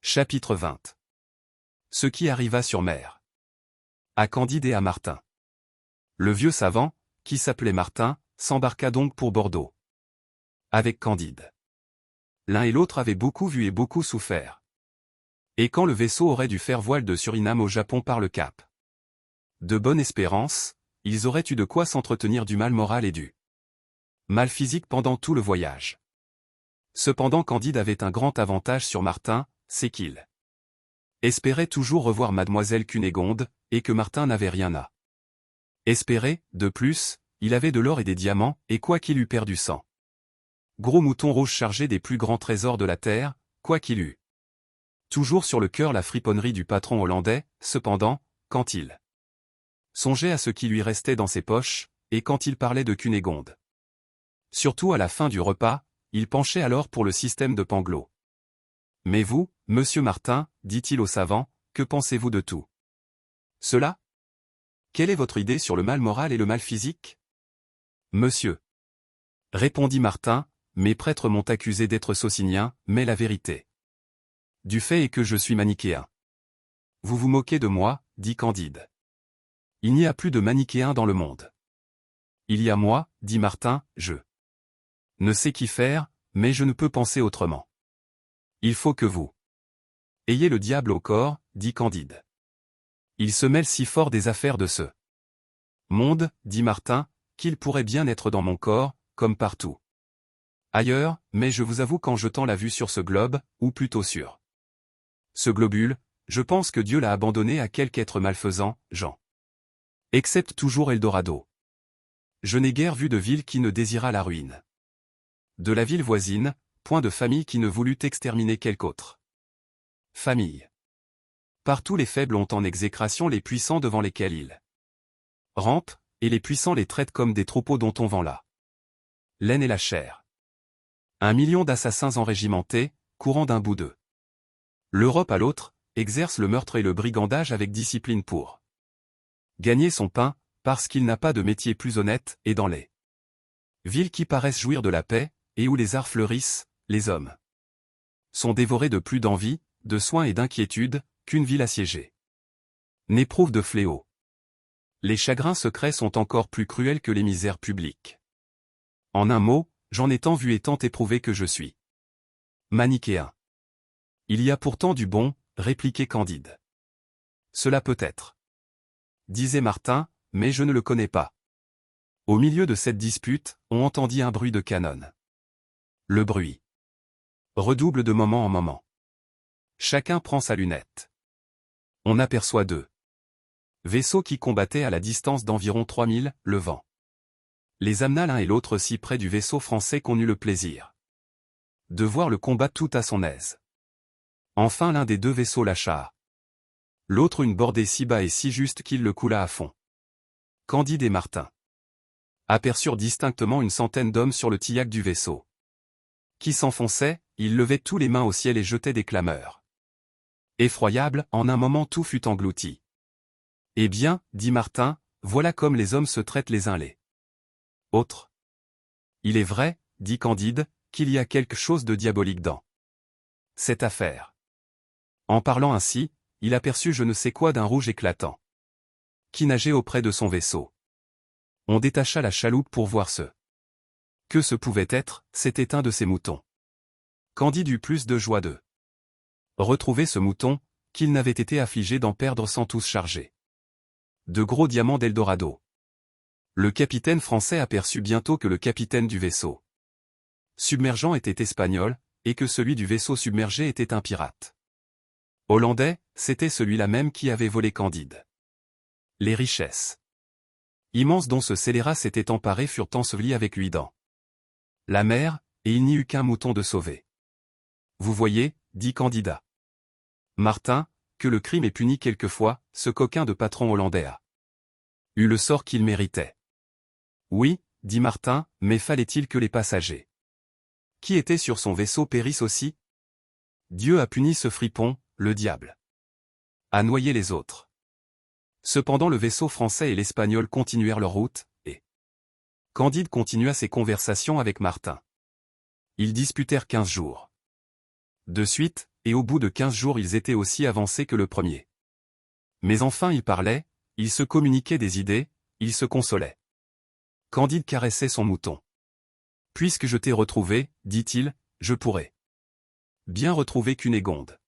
Chapitre 20. Ce qui arriva sur mer. À Candide et à Martin. Le vieux savant, qui s'appelait Martin, s'embarqua donc pour Bordeaux. Avec Candide. L'un et l'autre avaient beaucoup vu et beaucoup souffert. Et quand le vaisseau aurait dû faire voile de Suriname au Japon par le Cap de Bonne-Espérance, ils auraient eu de quoi s'entretenir du mal moral et du mal physique pendant tout le voyage. Cependant Candide avait un grand avantage sur Martin, c'est qu'il espérait toujours revoir mademoiselle Cunégonde, et que Martin n'avait rien à espérer. De plus, il avait de l'or et des diamants, et quoi qu'il eût perdu sang. Gros mouton rouge chargé des plus grands trésors de la terre, quoi qu'il eût toujours sur le cœur la friponnerie du patron hollandais, cependant, quand il songeait à ce qui lui restait dans ses poches, et quand il parlait de Cunégonde. Surtout à la fin du repas, il penchait alors pour le système de Pangloss. Mais vous, monsieur Martin, dit-il au savant, que pensez-vous de tout cela? Quelle est votre idée sur le mal moral et le mal physique? Monsieur, répondit Martin, mes prêtres m'ont accusé d'être socinien, mais la vérité du fait est que je suis manichéen. Vous vous moquez de moi, dit Candide. Il n'y a plus de manichéens dans le monde. Il y a moi, dit Martin, je ne sais qu'y faire, mais je ne peux penser autrement. Il faut que vous ayez le diable au corps, dit Candide. Il se mêle si fort des affaires de ce monde, dit Martin, qu'il pourrait bien être dans mon corps, comme partout ailleurs, mais je vous avoue qu'en jetant la vue sur ce globe, ou plutôt sur ce globule, je pense que Dieu l'a abandonné à quelque être malfaisant, Jean. Excepte toujours Eldorado. Je n'ai guère vu de ville qui ne désirât la ruine de la ville voisine, point de famille qui ne voulut exterminer quelque autre famille. Partout les faibles ont en exécration les puissants devant lesquels ils rampent, et les puissants les traitent comme des troupeaux dont on vend la laine et la chair. 1 million d'assassins enrégimentés, courant d'un bout d'eux l'Europe à l'autre, exercent le meurtre et le brigandage avec discipline pour gagner son pain, parce qu'il n'a pas de métier plus honnête, et dans les villes qui paraissent jouir de la paix, et où les arts fleurissent, les hommes sont dévorés de plus d'envie, de soin et d'inquiétude, qu'une ville assiégée n'éprouve de fléau. Les chagrins secrets sont encore plus cruels que les misères publiques. En un mot, j'en ai tant vu et tant éprouvé que je suis manichéen. Il y a pourtant du bon, répliquait Candide. Cela peut être, disait Martin, mais je ne le connais pas. Au milieu de cette dispute, on entendit un bruit de canon. Le bruit redouble de moment en moment. Chacun prend sa lunette. On aperçoit deux vaisseaux qui combattaient à la distance d'environ 3000, le vent les amena l'un et l'autre si près du vaisseau français qu'on eut le plaisir de voir le combat tout à son aise. Enfin l'un des deux vaisseaux lâcha. L'autre une bordée si bas et si juste qu'il le coula à fond. Candide et Martin aperçurent distinctement une centaine d'hommes sur le tillac du vaisseau qui s'enfonçait, ils levaient tous les mains au ciel et jetaient des clameurs effroyables, en un moment tout fut englouti. Eh bien, dit Martin, voilà comme les hommes se traitent les uns les autres. Il est vrai, dit Candide, qu'il y a quelque chose de diabolique dans cette affaire. En parlant ainsi, il aperçut je ne sais quoi d'un rouge éclatant qui nageait auprès de son vaisseau. On détacha la chaloupe pour voir que ce pouvait être, c'était un de ces moutons. Candide eut plus de joie de retrouver ce mouton, qu'il n'avait été affligé d'en perdre sans tous charger de gros diamants d'Eldorado. Le capitaine français aperçut bientôt que le capitaine du vaisseau submergeant était espagnol, et que celui du vaisseau submergé était un pirate hollandais, c'était celui-là même qui avait volé Candide. Les richesses immenses dont ce scélérat s'était emparé furent ensevelies avec lui dans la mer, et il n'y eut qu'un mouton de sauvé. Vous voyez, dit Candide. Martin, que le crime est puni quelquefois, ce coquin de patron hollandais a eu le sort qu'il méritait. Oui, dit Martin, mais fallait-il que les passagers qui étaient sur son vaisseau périssent aussi? Dieu a puni ce fripon, le diable a noyé les autres. Cependant le vaisseau français et l'espagnol continuèrent leur route, et Candide continua ses conversations avec Martin. Ils disputèrent 15 jours de suite, et au bout de 15 jours ils étaient aussi avancés que le premier. Mais enfin ils parlaient, ils se communiquaient des idées, ils se consolaient. Candide caressait son mouton. « Puisque je t'ai retrouvé, dit-il, je pourrais bien retrouver Cunégonde.